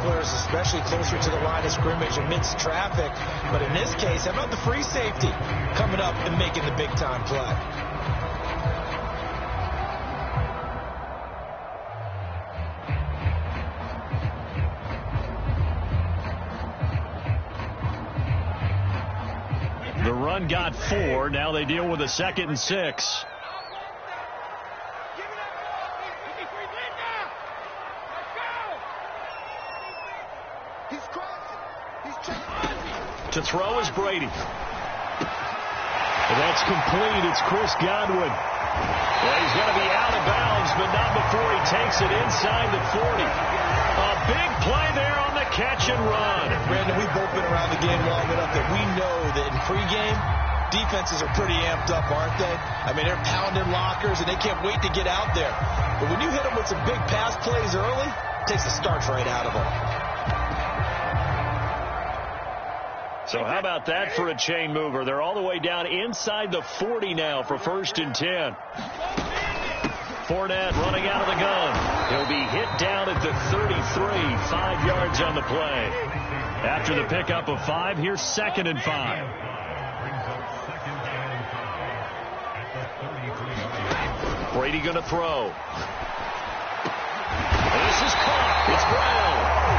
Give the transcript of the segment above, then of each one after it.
tacklers, especially closer to the line of scrimmage amidst traffic. But in this case, how about the free safety coming up and making the big-time play? The run got 4. Now they deal with a 2nd and 6. To throw is Brady. That's complete. It's Chris Godwin. Well, he's going to be out of bounds, but not before he takes it inside the 40. A big play there on the catch and run. Brandon, we've both been around the game long enough that we know that in pregame, defenses are pretty amped up, aren't they? I mean, they're pounding lockers, and they can't wait to get out there. But when you hit them with some big pass plays early, it takes the starch right out of them. So how about that for a chain mover? They're all the way down inside the 40 now for 1st and 10. Fournette running out of the gun. He'll be hit down at the 33, 5 yards on the play. After the pickup of 5, here's 2nd and 5. Brady going to throw. This is caught. It's Brown.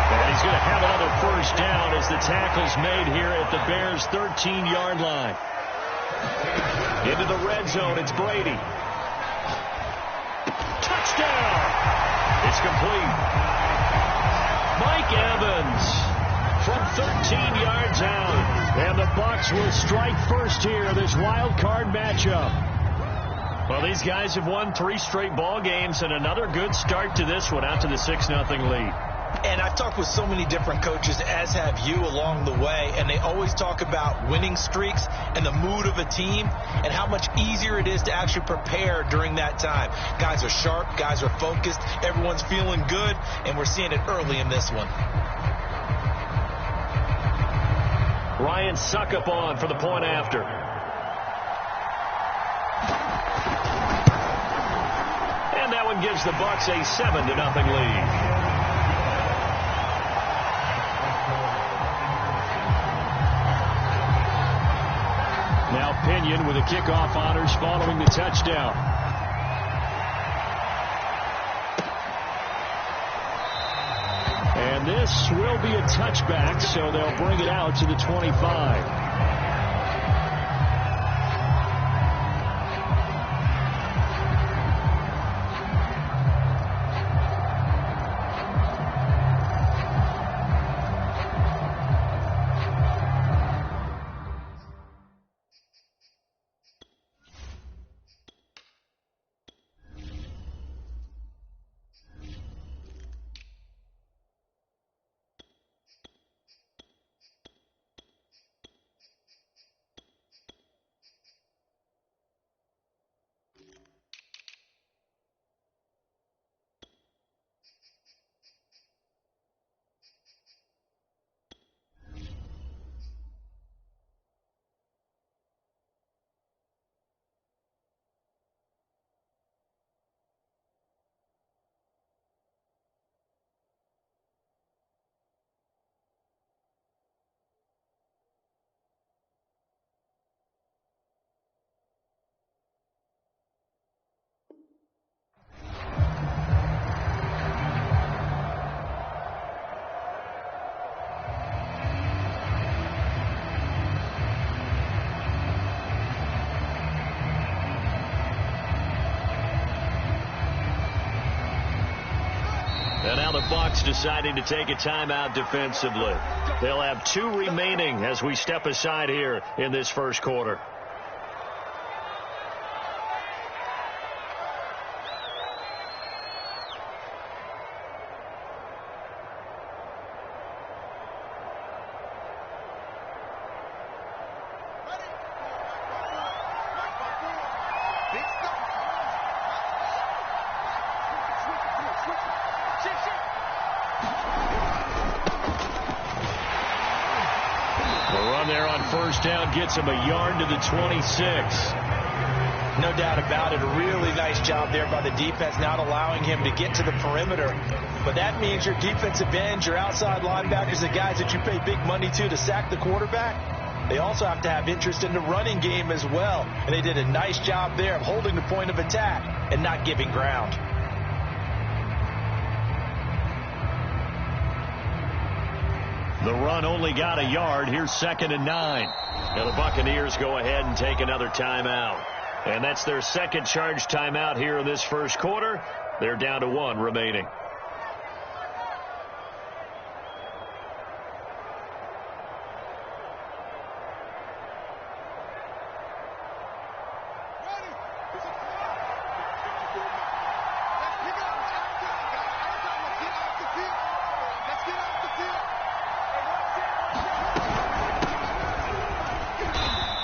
And he's going to have another 1st down as the tackle's made here at the Bears' 13-yard line. Into the red zone, it's Brady. Touchdown! It's complete. Mike Evans from 13 yards out. And the Bucs will strike first here, this wild card matchup. Well, these guys have won 3 straight ball games, and another good start to this one out to the 6-0 lead. And I've talked with so many different coaches, as have you, along the way, and they always talk about winning streaks and the mood of a team and how much easier it is to actually prepare during that time. Guys are sharp, guys are focused, everyone's feeling good, and we're seeing it early in this one. Ryan Suckup on for the point after. And that one gives the Bucs a 7-0 lead. Now Pinion with the kickoff honors following the touchdown. And this will be a touchback, so they'll bring it out to the 25. And now the Bucs deciding to take a timeout defensively. They'll have 2 remaining as we step aside here in this first quarter. Down gets him a yard to the 26. No doubt about it. A really nice job there by the defense, not allowing him to get to the perimeter. But that means your defensive ends, your outside linebackers, the guys that you pay big money to sack the quarterback, they also have to have interest in the running game as well. And they did a nice job there of holding the point of attack and not giving ground. The run only got a yard. Here's 2nd and 9. Now the Buccaneers go ahead and take another timeout. And that's their second charge timeout here in this first quarter. They're down to 1 remaining.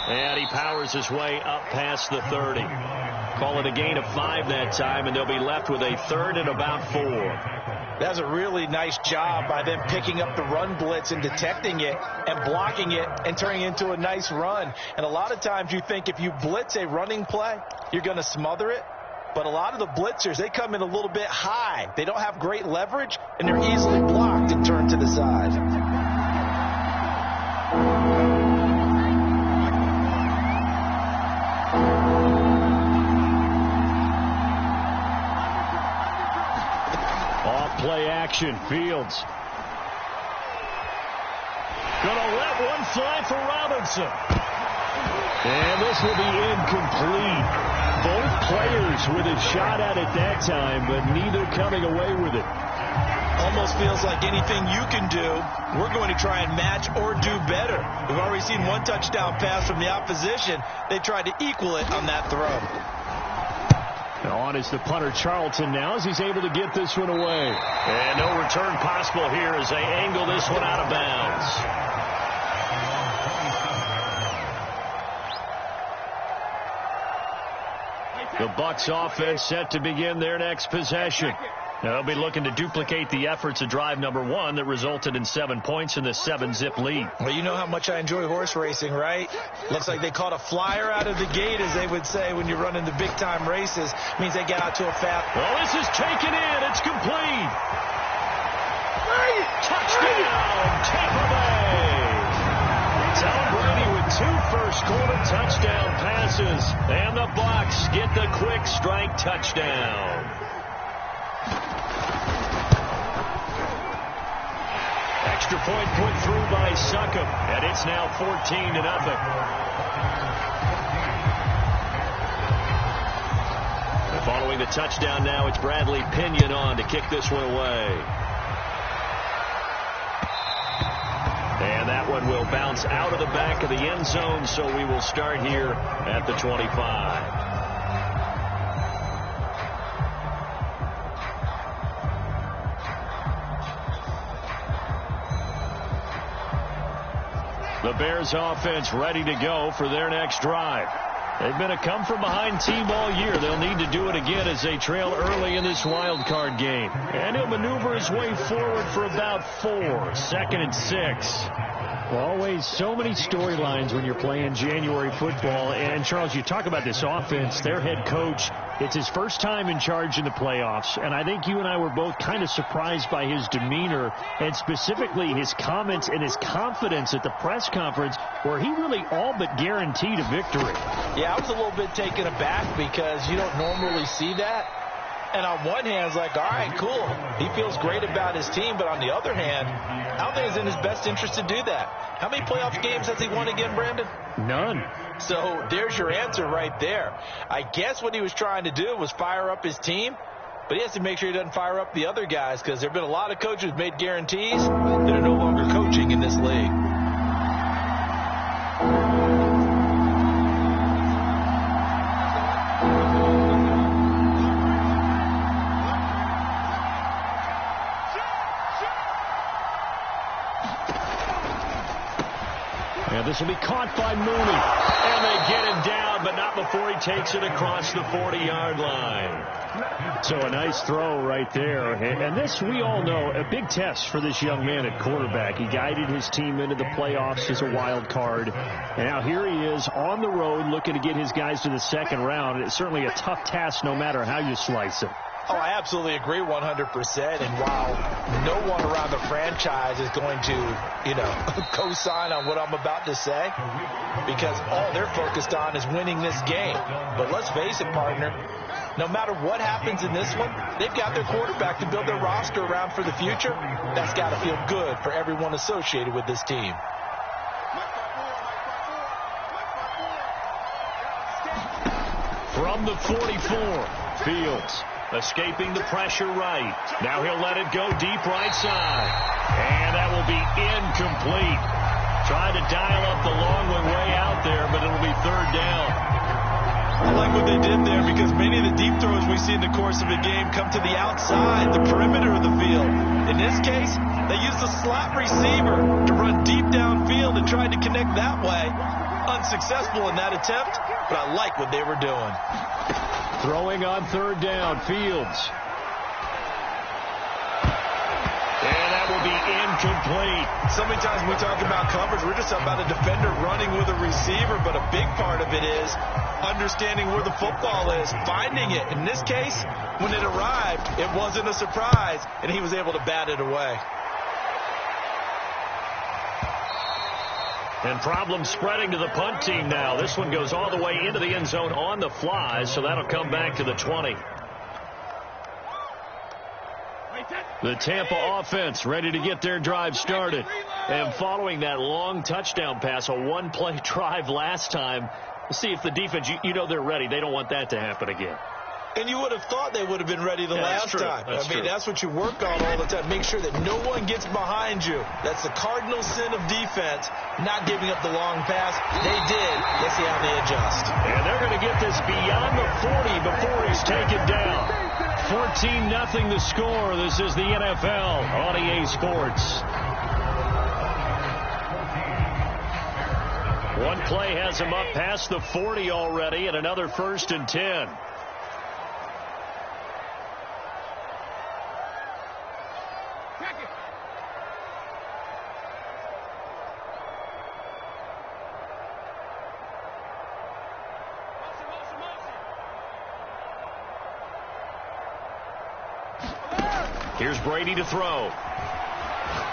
And he powers his way up past the 30. Call it a gain of 5 that time, and they'll be left with a 3rd and about 4. That's a really nice job by them picking up the run blitz and detecting it and blocking it and turning it into a nice run. And a lot of times you think if you blitz a running play, you're going to smother it. But a lot of the blitzers, they come in a little bit high. They don't have great leverage, and they're easily blocked and turned to the side. Play action. Fields gonna let one fly for Robinson. And this will be incomplete. Both players with a shot at it that time, but neither coming away with it. Almost feels like anything you can do, we're going to try and match or do better. We've already seen one touchdown pass from the opposition. They tried to equal it on that throw. On is the punter Charlton now as he's able to get this one away. And no return possible here as they angle this one out of bounds. The Bucs offense set to begin their next possession. Now they'll be looking to duplicate the efforts of drive number 1 that resulted in 7 points in the 7-zip lead. Well, you know how much I enjoy horse racing, right? Looks like they caught a flyer out of the gate, as they would say when you're running the big-time races. Means they get out to a fast. Well, this is taken in. It's complete. Touchdown, Tampa Bay. Tom Brady with 2 first-quarter touchdown passes. And the Bucs get the quick strike touchdown. Extra point put through by Succop, and it's now 14-0. Following the touchdown now, it's Bradley Pinion on to kick this one away. And that one will bounce out of the back of the end zone, so we will start here at the 25. The Bears offense ready to go for their next drive. They've been a come-from-behind team all year. They'll need to do it again as they trail early in this wild card game. And he'll maneuver his way forward for about 4. 2nd and 6. Always so many storylines when you're playing January football. And, Charles, you talk about this offense, their head coach, it's his first time in charge in the playoffs. And I think you and I were both kind of surprised by his demeanor and specifically his comments and his confidence at the press conference where he really all but guaranteed a victory. Yeah, I was a little bit taken aback because you don't normally see that. And on one hand, it's like, all right, cool. He feels great about his team. But on the other hand, I don't think it's in his best interest to do that. How many playoff games has he won again, Brandon? None. So there's your answer right there. I guess what he was trying to do was fire up his team. But he has to make sure he doesn't fire up the other guys because there have been a lot of coaches who made guarantees that are no longer coaching in this league. This will be caught by Mooney. And they get him down, but not before he takes it across the 40-yard line. So a nice throw right there. And this, we all know, a big test for this young man at quarterback. He guided his team into the playoffs as a wild card. And now here he is on the road looking to get his guys to the second round. It's certainly a tough task no matter how you slice it. Oh, I absolutely agree 100%. And while no one around the franchise is going to, co-sign on what I'm about to say, because all they're focused on is winning this game. But let's face it, partner, no matter what happens in this one, they've got their quarterback to build their roster around for the future. That's got to feel good for everyone associated with this team. From the 44, Fields escaping the pressure right. Now he'll let it go deep right side. And that will be incomplete. Tried to dial up the long one way out there, but it'll be third down. I like what they did there because many of the deep throws we see in the course of a game come to the outside, the perimeter of the field. In this case, they used a slot receiver to run deep downfield and tried to connect that way. Unsuccessful in that attempt, but I like what they were doing. Throwing on third down, Fields. And that will be incomplete. So many times when we talk about coverage, we're just talking about a defender running with a receiver, but a big part of it is understanding where the football is, finding it. In this case, when it arrived, it wasn't a surprise, and he was able to bat it away. And problems spreading to the punt team now. This one goes all the way into the end zone on the fly, so that'll come back to the 20. The Tampa offense ready to get their drive started. And following that long touchdown pass, a one-play drive last time, let's see if the defense, they're ready. They don't want that to happen again. And you would have thought they would have been ready the last time. That's what you work on all the time. Make sure that no one gets behind you. That's the cardinal sin of defense, not giving up the long pass. They did. Let's see how they adjust. And they're going to get this beyond the 40 before he's taken down. 14-0 the score. This is the NFL on EA Sports. One play has him up past the 40 already, and another 1st and 10. Here's Brady to throw.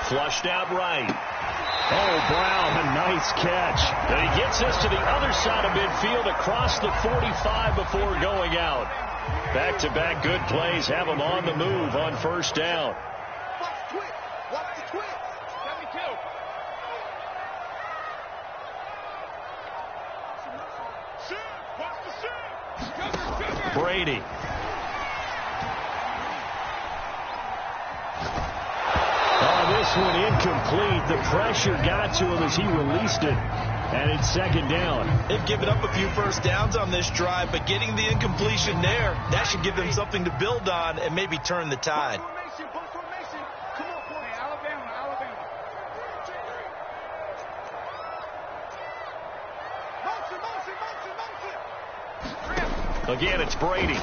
Flushed out right. Oh, Brown, a nice catch. And he gets this to the other side of midfield across the 45 before going out. Back-to-back good plays have him on the move on 1st down. Watch the twitch. 72. Brady. This one incomplete. The pressure got to him as he released it. And it's 2nd down. They've given up a few first downs on this drive, but getting the incompletion there, that should give them something to build on and maybe turn the tide. Come on, boy. Alabama. Motion. Again, it's Brady.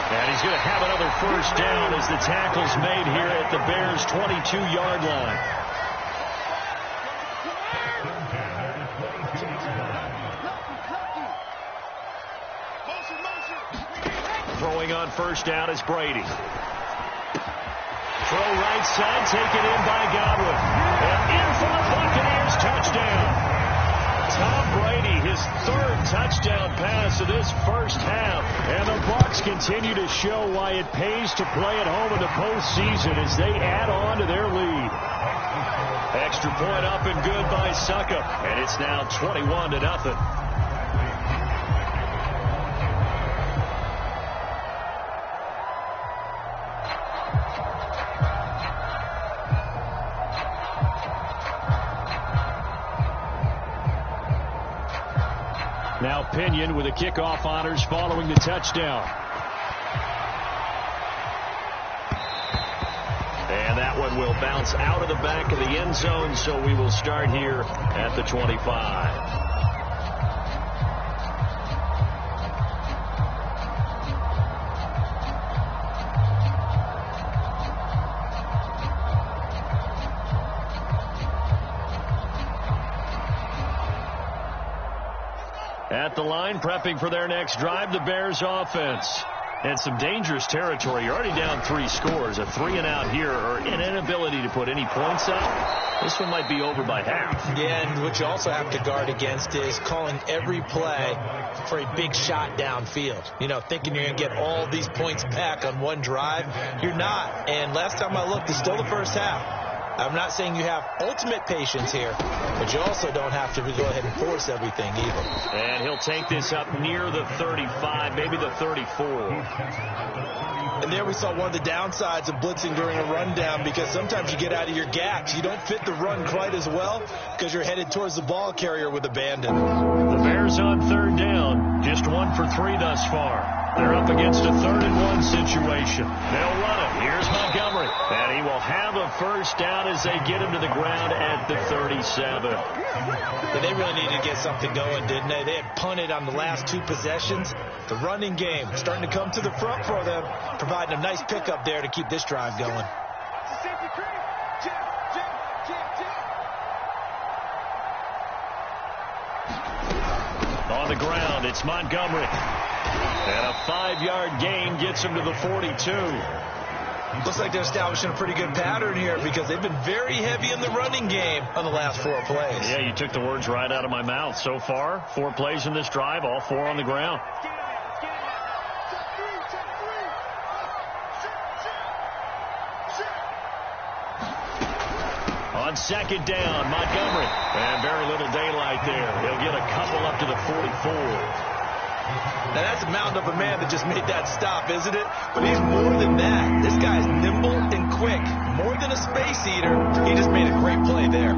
And he's going to have another 1st down as the tackle's made here at the Bears' 22-yard line. Throwing on 1st down is Brady. Throw right side, taken in by Godwin. And in for the Buccaneers, touchdown. Tom Brady, his 3rd touchdown pass of this 1st half. And the Bucs continue to show why it pays to play at home in the postseason as they add on to their lead. Extra point up and good by Suckup. And it's now 21-0. Now Pinion with the kickoff honors following the touchdown. And that one will bounce out of the back of the end zone, so we will start here at the 25. At the line, prepping for their next drive, the Bears offense. And some dangerous territory. You're already down 3 scores. A 3-and-out here, or an inability to put any points up. This one might be over by half. Yeah, and what you also have to guard against is calling every play for a big shot downfield. You know, thinking you're going to get all these points back on one drive. You're not. And last time I looked, it's still the first half. I'm not saying you have ultimate patience here, but you also don't have to go ahead and force everything either. And he'll take this up near the 35, maybe the 34. And there we saw one of the downsides of blitzing during a rundown, because sometimes you get out of your gaps. You don't fit the run quite as well because you're headed towards the ball carrier with abandon. The Bears on 3rd down, just 1 for 3 thus far. They're up against a 3rd-and-1 situation. They'll run it. Here's Montgomery. And he will have a first down as they get him to the ground at the 37. Yeah, they really needed to get something going, didn't they? They had punted on the last 2 possessions. The running game starting to come to the front for them, providing a nice pickup there to keep this drive going. On the ground, it's Montgomery. And a 5-yard gain gets him to the 42. Looks like they're establishing a pretty good pattern here, because they've been very heavy in the running game on the last 4 plays. Yeah, you took the words right out of my mouth. So far, 4 plays in this drive, all 4 on the ground. On 2nd down, Montgomery. And very little daylight there. He'll get a couple up to the 44. Now, that's a mound of a man that just made that stop, isn't it? But he's more than that. This guy's nimble and quick. More than a space eater, he just made a great play there.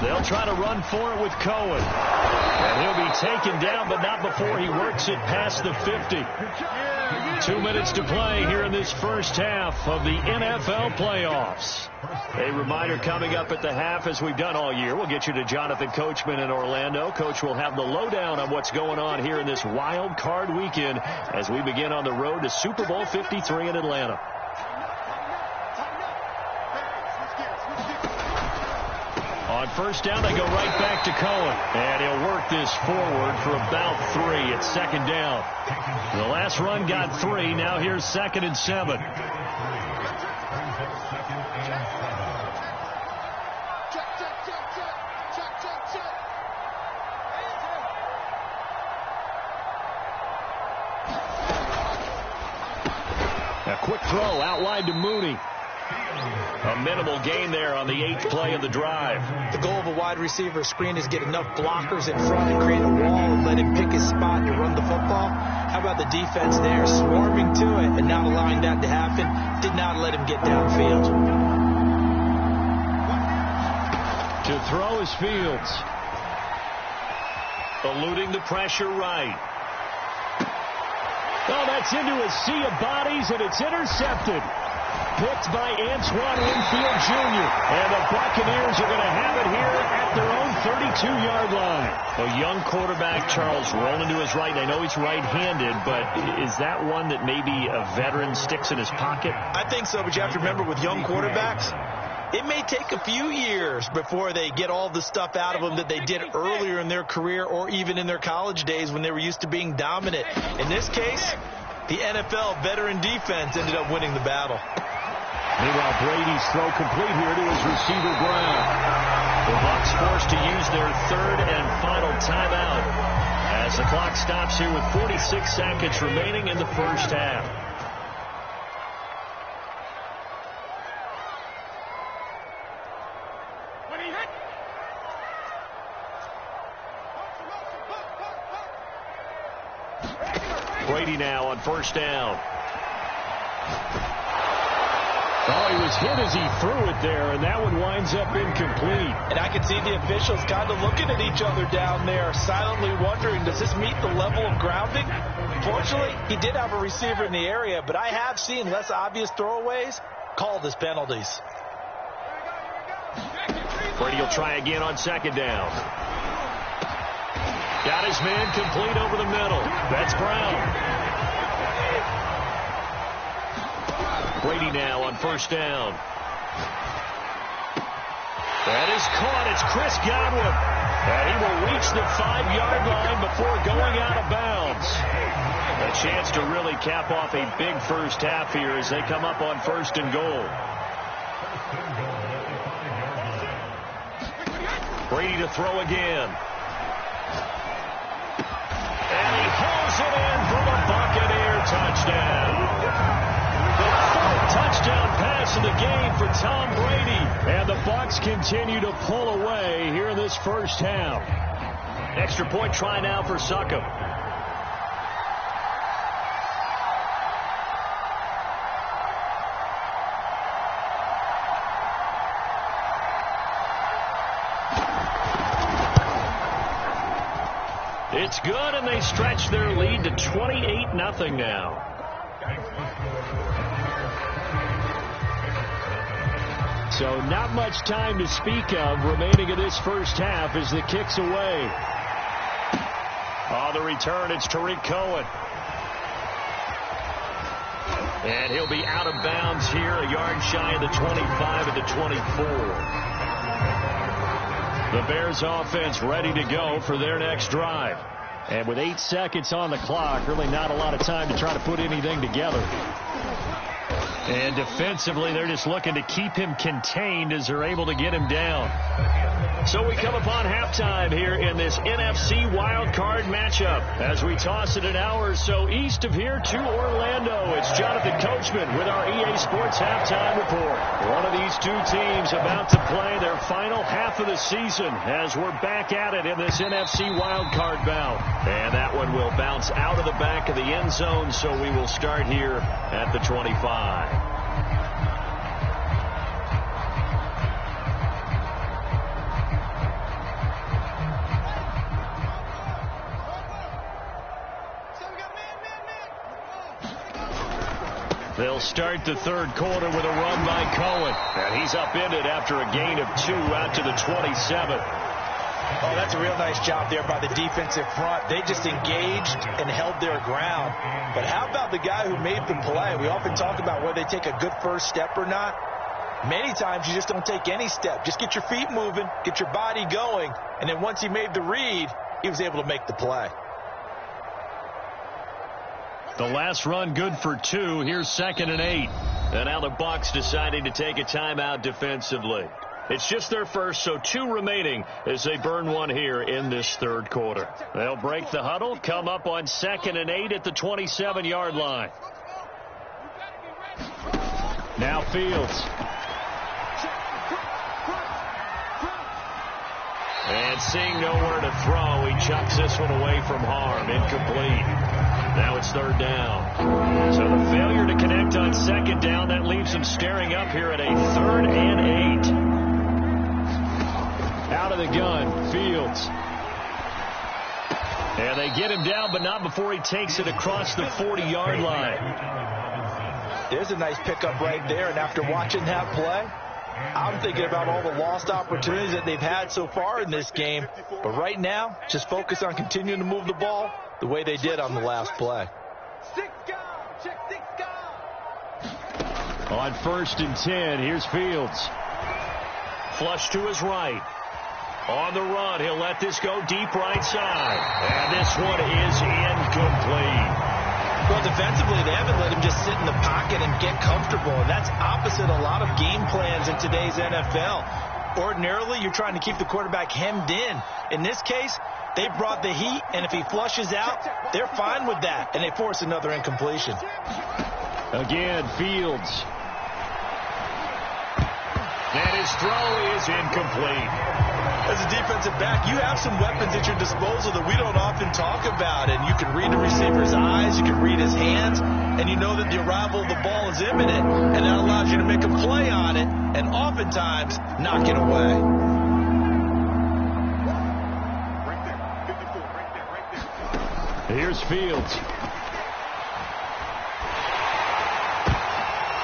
They'll try to run for it with Cohen. And he'll be taken down, but not before he works it past the 50. 2 minutes to play here in this first half of the NFL playoffs. A reminder coming up at the half, as we've done all year. We'll get you to Jonathan Coachman in Orlando. Coach will have the lowdown on what's going on here in this wild card weekend as we begin on the road to Super Bowl 53 in Atlanta. On 1st down, they go right back to Cohen. And he'll work this forward for about 3 at 2nd down. The last run got 3. Now here's 2nd and 7. A quick throw out wide to Mooney. A minimal gain there on the 8th play of the drive. The goal of a wide receiver screen is get enough blockers in front and create a wall and let him pick his spot to run the football. How about the defense there, swarming to it and not allowing that to happen? Did not let him get downfield. To throw is Fields. Eluding the pressure right. Oh, that's into a sea of bodies, and it's intercepted. Picked by Antoine Winfield Jr. And the Buccaneers are going to have it here at their own 32-yard line. A young quarterback, Charles, rolling to his right. I know he's right-handed, but is that one that maybe a veteran sticks in his pocket? I think so, but you have to remember, with young quarterbacks, it may take a few years before they get all the stuff out of them that they did earlier in their career or even in their college days when they were used to being dominant. In this case, the NFL veteran defense ended up winning the battle. Meanwhile, Brady's throw complete here to his receiver, Brown. The Bucs forced to use their 3rd and final timeout as the clock stops here with 46 seconds remaining in the first half. Brady now on 1st down. Oh, he was hit as he threw it there, and that one winds up incomplete. And I can see the officials kind of looking at each other down there, silently wondering, does this meet the level of grounding? Fortunately, he did have a receiver in the area, but I have seen less obvious throwaways called as penalties. Brady will try again on 2nd down. Got his man complete over the middle. That's Brown. Brady now on 1st down. That is caught. It's Chris Godwin. And he will reach the 5-yard line before going out of bounds. A chance to really cap off a big first half here as they come up on 1st and goal. Brady to throw again. And he hauls it in for the Buccaneer touchdown. The 4th touchdown pass of the game for Tom Brady. And the Bucs continue to pull away here in this first half. Extra point try now for Succop. It's good, and they stretch their lead to 28-0 now. So not much time to speak of remaining in this first half as the kick's away. On the return, it's Tariq Cohen. And he'll be out of bounds here, a yard shy of the 25 at the 24. The Bears offense ready to go for their next drive. And with 8 seconds on the clock, really not a lot of time to try to put anything together. And defensively, they're just looking to keep him contained as they're able to get him down. So we come upon halftime here in this NFC wildcard matchup. As we toss it an hour or so east of here to Orlando, it's Jonathan Coachman with our EA Sports Halftime Report. One of these two teams about to play their final half of the season as we're back at it in this NFC wildcard bout. And that one will bounce out of the back of the end zone, so we will start here at the 25. They'll start the third quarter with a run by Cohen. And he's upended after a gain of 2 out to the 27. Oh, that's a real nice job there by the defensive front. They just engaged and held their ground. But how about the guy who made the play? We often talk about whether they take a good first step or not. Many times you just don't take any step. Just get your feet moving, get your body going, and then once he made the read, he was able to make the play. The last run good for 2. Here's 2nd and 8. And now the Bucs deciding to take a timeout defensively. It's just their first, so 2 remaining as they burn one here in this third quarter. They'll break the huddle, come up on 2nd and 8 at the 27-yard line. Now Fields. And seeing nowhere to throw, he chucks this one away from harm. Incomplete. Now it's 3rd down. So the failure to connect on 2nd down, that leaves them staring up here at a 3rd and 8. Out of the gun, Fields. And they get him down, but not before he takes it across the 40-yard line. There's a nice pickup right there, and after watching that play, I'm thinking about all the lost opportunities that they've had so far in this game. But right now, just focus on continuing to move the ball the way they did on the last play. On 1st and 10, here's Fields. Flush to his right. On the run, he'll let this go deep right side. And this one is incomplete. Well, defensively, they haven't let him just sit in the pocket and get comfortable. And that's opposite a lot of game plans in today's NFL. Ordinarily, you're trying to keep the quarterback hemmed in. In this case, they brought the heat, and if he flushes out, they're fine with that, and they force another incompletion. Again, Fields. And his throw is incomplete. As a defensive back, you have some weapons at your disposal that we don't often talk about, and you can read the receiver's eyes, you can read his hands, and you know that the arrival of the ball is imminent, and that allows you to make a play on it, and oftentimes knock it away. Here's Fields.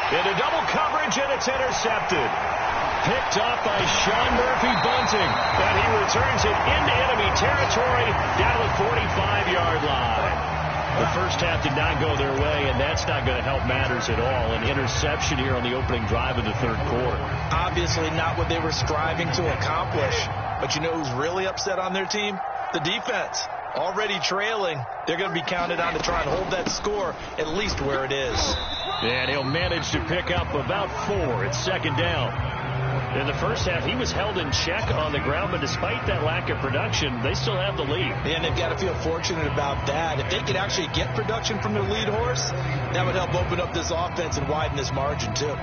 Into double coverage, and it's intercepted. Picked off by Sean Murphy Bunting, and he returns it into enemy territory down the 45-yard line. The first half did not go their way, and that's not going to help matters at all. An interception here on the opening drive of the third quarter. Obviously not what they were striving to accomplish. But you know who's really upset on their team? The defense. Already trailing. They're going to be counted on to try and hold that score at least where it is. And he'll manage to pick up about 4. It's second down. In the first half, he was held in check on the ground, but despite that lack of production, they still have the lead. And they've got to feel fortunate about that. If they could actually get production from their lead horse, that would help open up this offense and widen this margin, too.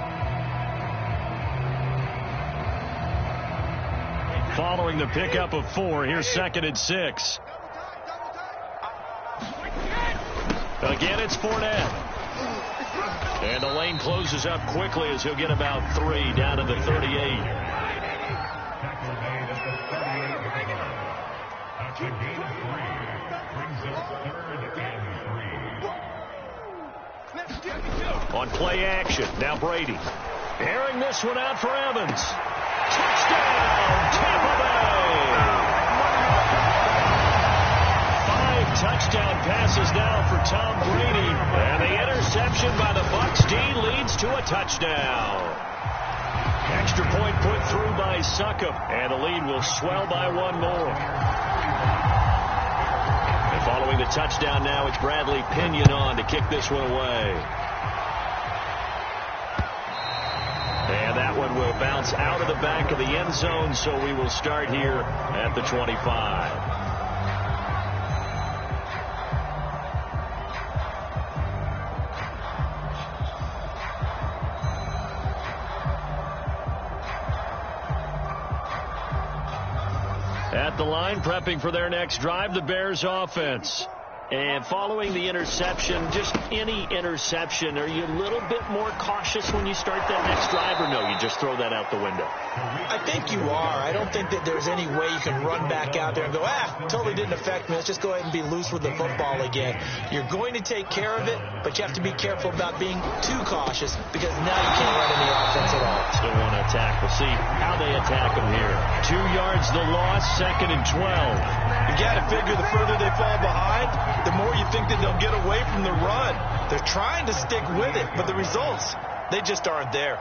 Following the pickup of 4, here's 2nd and 6. Again, it's Fournette. And the lane closes up quickly as he'll get about 3 down to the 38. On play action, now Brady. Airing this one out for Evans. Touchdown, Tampa Bay! 5 touchdown passes now for Tom Brady. And the interception by the Bucs D leads to a touchdown. Extra point put through by Succop. And the lead will swell by 1 more. And following the touchdown now, it's Bradley Pinion on to kick this one away. And that one will bounce out of the back of the end zone, so we will start here at the 25. At the line, prepping for their next drive, the Bears offense. And following the interception, just any interception, are you a little bit more cautious when you start that next drive, or no, you just throw that out the window? I think you are. I don't think that there's any way you can run back out there and go, totally didn't affect me. Let's just go ahead and be loose with the football again. You're going to take care of it, but you have to be careful about being too cautious because now you can't run any offense at all. Still want to attack. We'll see how they attack them here. 2 yards the loss, 2nd and 12. You got to figure the further they fall behind, the more you think that they'll get away from the run. They're trying to stick with it, but the results, they just aren't there.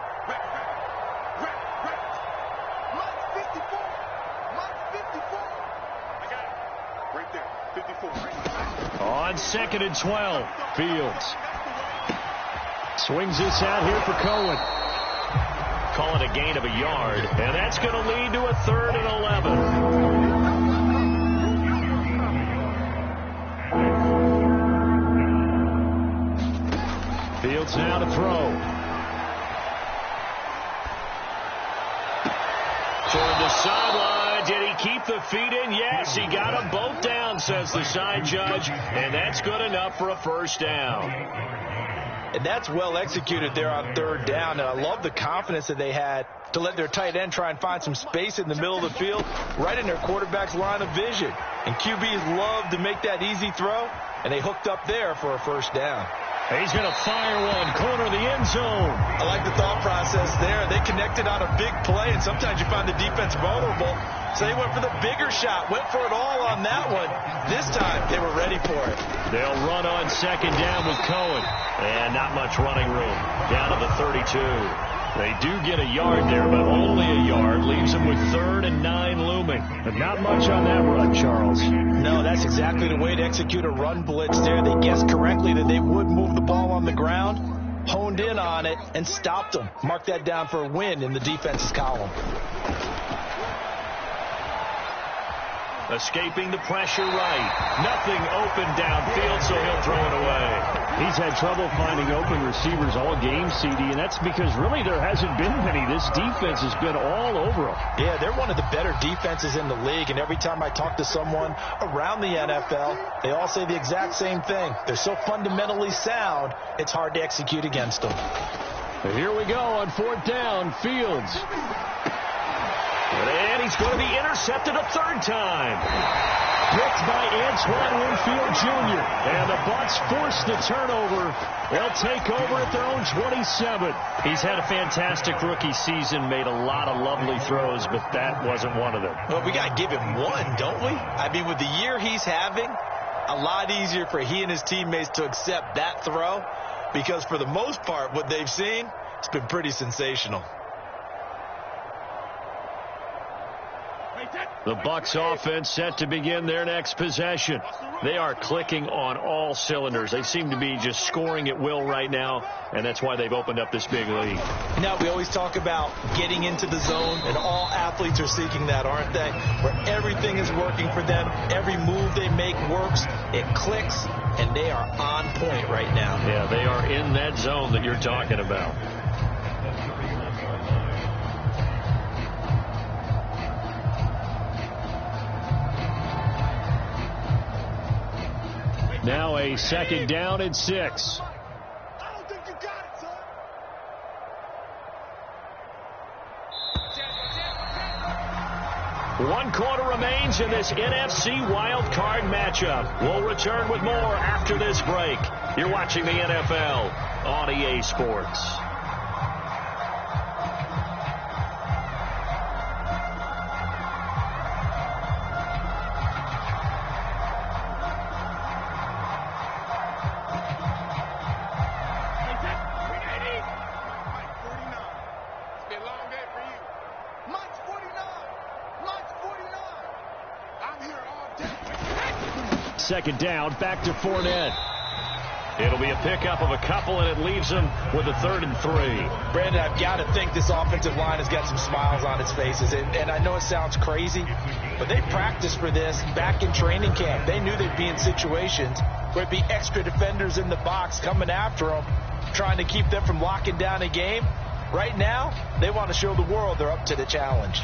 On 2nd and 12, Fields swings this out here for Cohen. Call it a gain of a yard, and that's going to lead to a 3rd and 11. Fields now to throw. Toward the sideline. Did he keep the feet in? Yes, he got them both down, says the side judge. And that's good enough for a 1st down. And that's well executed there on 3rd down. And I love the confidence that they had to let their tight end try and find some space in the middle of the field, right in their quarterback's line of vision. And QBs love to make that easy throw, and they hooked up there for a 1st down. He's going to fire one, corner of the end zone. I like the thought process there. They connected on a big play, and sometimes you find the defense vulnerable. So they went for the bigger shot, went for it all on that one. This time, they were ready for it. They'll run on 2nd down with Cohen. And not much running room. Down to the 32. They do get a yard there, but only a yard. Leaves them with 3rd and 9 looming. But not much on that run, Charles. No, that's exactly the way to execute a run blitz there. They guessed correctly that they would move the ball on the ground, honed in on it, and stopped them. Mark that down for a win in the defense's column. Escaping the pressure right. Nothing open downfield, so he'll throw it away. He's had trouble finding open receivers all game, CD, and that's because really there hasn't been many. This defense has been all over them. Yeah, they're one of the better defenses in the league, and every time I talk to someone around the NFL, they all say the exact same thing. They're so fundamentally sound, it's hard to execute against them. Here we go on 4th down, Fields. And he's going to be intercepted a 3rd time. Picked by Antoine Winfield Jr. And the Bucs force the turnover. They'll take over at their own 27. He's had a fantastic rookie season, made a lot of lovely throws, but that wasn't one of them. Well, we got to give him one, don't we? I mean, with the year he's having, a lot easier for he and his teammates to accept that throw because for the most part, what they've seen, it's been pretty sensational. The Bucs offense set to begin their next possession. They are clicking on all cylinders. They seem to be just scoring at will right now, and that's why they've opened up this big lead. Now, we always talk about getting into the zone, and all athletes are seeking that, aren't they? Where everything is working for them. Every move they make works. It clicks, and they are on point right now. Yeah, they are in that zone that you're talking about. Now a second down and 6. I don't think you got it, son. 1 quarter remains in this NFC wild card matchup. We'll return with more after this break. You're watching the NFL on EA Sports. Second down, back to Fournette. It'll be a pickup of a couple, and it leaves them with a 3rd and 3. Brandon, I've got to think this offensive line has got some smiles on its faces. And I know it sounds crazy, but they practiced for this back in training camp. They knew they'd be in situations where it'd be extra defenders in the box coming after them, trying to keep them from locking down a game. Right now, they want to show the world they're up to the challenge.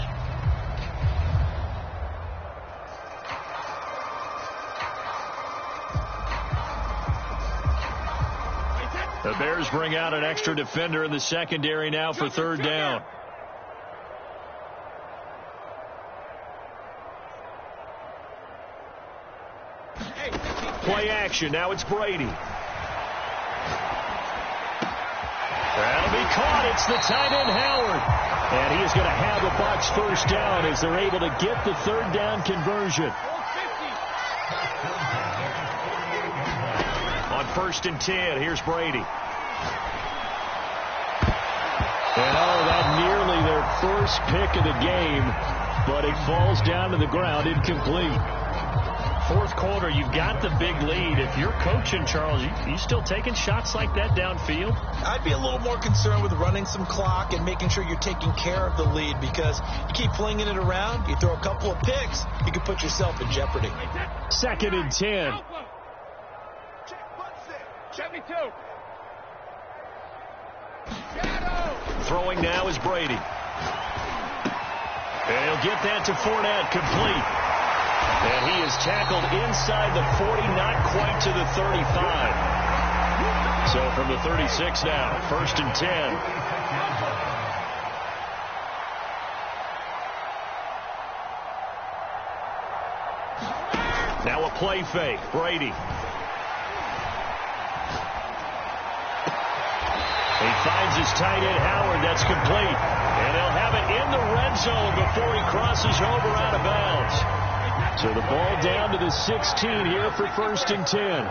The Bears bring out an extra defender in the secondary now for 3rd down. Play action. Now it's Brady. That'll be caught. It's the tight end, Howard. And he is going to have the Bucs 1st down as they're able to get the 3rd down conversion. On 1st and 10, here's Brady. And that nearly their first pick of the game, but it falls down to the ground incomplete. 4th quarter, you've got the big lead. If you're coaching, Charles, you still taking shots like that downfield? I'd be a little more concerned with running some clock and making sure you're taking care of the lead because you keep flinging it around, you throw a couple of picks, you can put yourself in jeopardy. 2nd and 10. Check me too. Throwing now is Brady. And he'll get that to Fournette, complete. And he is tackled inside the 40, not quite to the 35. So from the 36 now, 1st and 10. Now a play fake, Brady. He finds his tight end, Howard. That's complete. And they'll have it in the red zone before he crosses over out of bounds. So the ball down to the 16 here for 1st and 10.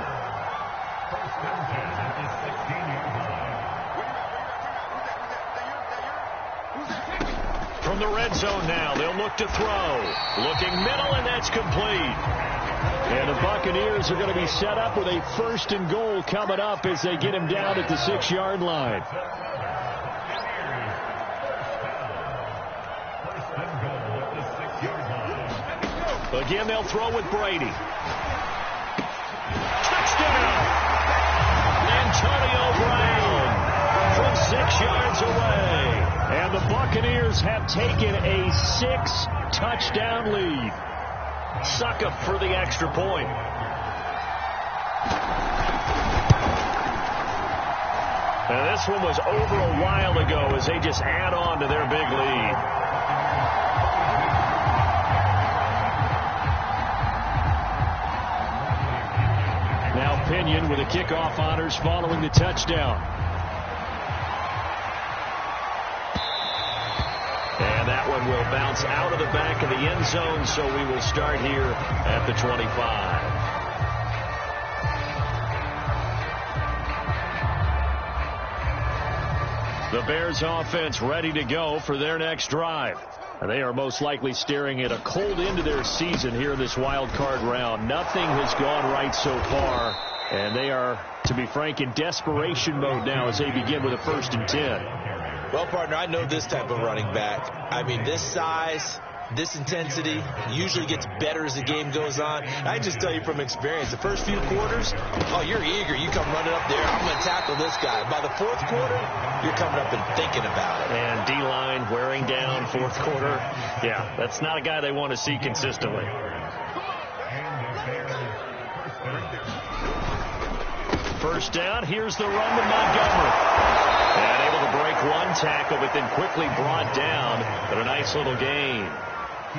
From the red zone now, they'll look to throw. Looking middle, and that's complete. And the Buccaneers are going to be set up with a 1st and goal coming up as they get him down at the 6-yard line. Again, they'll throw with Brady. Touchdown! Antonio Brown from 6 yards away. And the Buccaneers have taken a 6-touchdown lead. Suckup for the extra point. Now this one was over a while ago as they just add on to their big lead. Now Pinion with the kickoff honors following the touchdown. And that one will bounce out of the back of the end zone, so we will start here at the 25. The Bears offense ready to go for their next drive. And they are most likely staring at a cold end to their season here in this wild card round. Nothing has gone right so far. And they are, to be frank, in desperation mode now as they begin with a 1st and 10. Well, partner, I know this type of running back. I mean, this size, this intensity usually gets better as the game goes on. I just tell you from experience, the first few quarters, oh, you're eager. You come running up there. I'm going to tackle this guy. By the 4th quarter, you're coming up and thinking about it. And D-line wearing down 4th quarter. Yeah, that's not a guy they want to see consistently. First down, here's the run to Montgomery. And able to break one tackle, but then quickly brought down. But a nice little gain.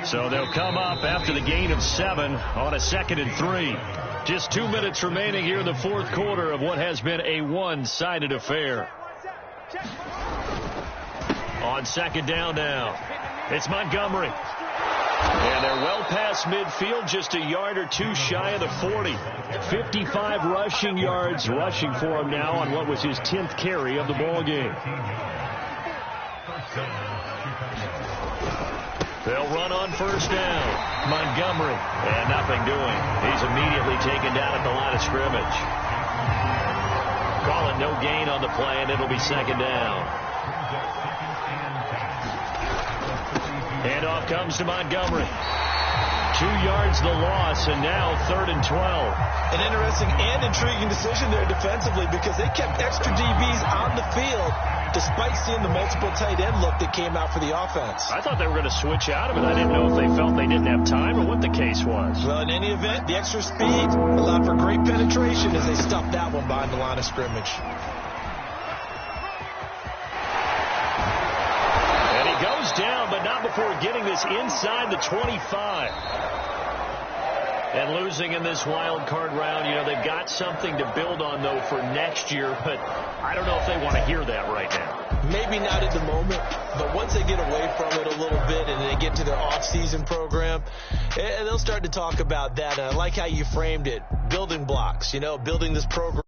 So they'll come up after the gain of 7 on a 2nd and 3. Just 2 minutes remaining here in the 4th quarter of what has been a one-sided affair. On 2nd down now, it's Montgomery. And they're well past midfield, just a yard or two shy of the 40. 55 rushing yards rushing for him now on what was his 10th carry of the ball game. They'll run on 1st down. Montgomery, and nothing doing. He's immediately taken down at the line of scrimmage. Call it no gain on the play, and it'll be 2nd down. Handoff comes to Montgomery. 2 yards the loss, and now 3rd and 12. An interesting and intriguing decision there defensively because they kept extra DBs on the field despite seeing the multiple tight end look that came out for the offense. I thought they were going to switch out of it. I didn't know if they felt they didn't have time or what the case was. Well, in any event, the extra speed allowed for great penetration as they stuffed that one behind the line of scrimmage. Goes down, but not before getting this inside the 25. And losing in this wild card round, you know, they've got something to build on, though, for next year. But I don't know if they want to hear that right now. Maybe not at the moment, but once they get away from it a little bit and they get to their off-season program, they'll start to talk about that. And I like how you framed it. Building blocks, you know, building this program